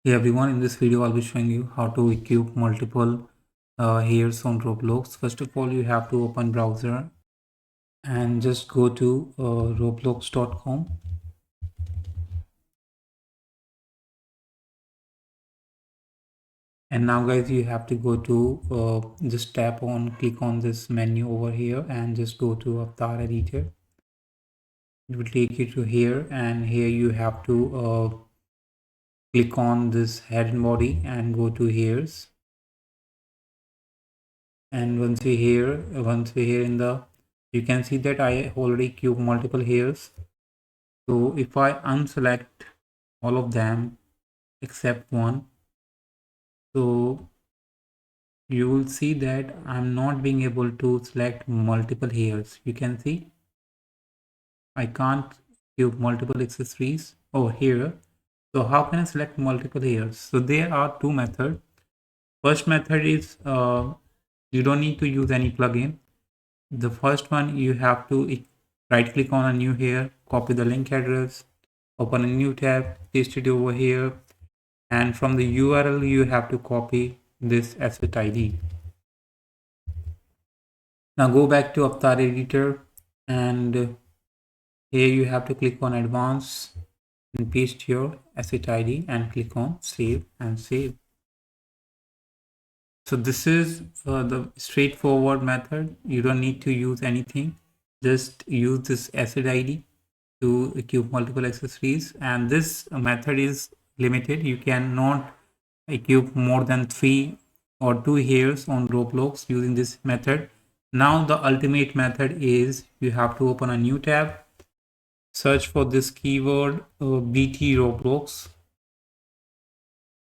Hey everyone, in this video I'll be showing you how to equip multiple hairs on Roblox. First of all, you have to open browser and just go to roblox.com. And now guys, you have to go to just click on this menu over here and just go to avatar editor. It will take you to here, and here you have to click on this head and body and go to hairs. And once we're here in the, you can see that I already cubed multiple hairs. So if I unselect all of them except one, so you will see that I'm not being able to select multiple hairs. You can see I can't cube multiple accessories over here. So how can I select multiple hairs? So there are two methods. First method is you don't need to use any plugin. The first one, you have to right click on a new hair, copy the link address, open a new tab, paste it over here, and from the URL you have to copy this asset ID. Now go back to Avatar editor, and here you have to click on advanced and paste your asset ID and click on save and save. So this is the straightforward method. You don't need to use anything, just use this asset ID to equip multiple accessories, and this method is limited. You cannot equip more than 3 or 2 hairs on Roblox using this method. Now the ultimate method is you have to open a new tab, search for this keyword BT Roblox,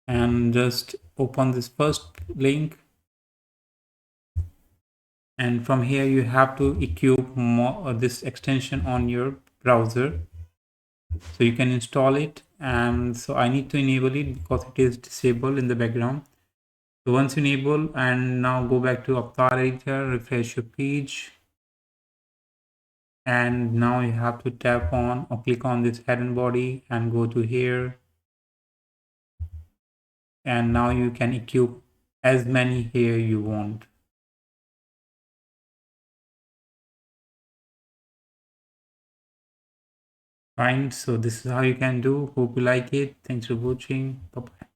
and just open this first link, and from here you have to equip this extension on your browser so you can install it. And so I need to enable it because it is disabled in the background. So once enable, and now go back to Avatar editor, refresh your page, and now you have to tap on or click on this head and body and go to here, and now you can equip as many hair you want. Fine, so this is how you can do. Hope you like it. Thanks for watching. Bye bye.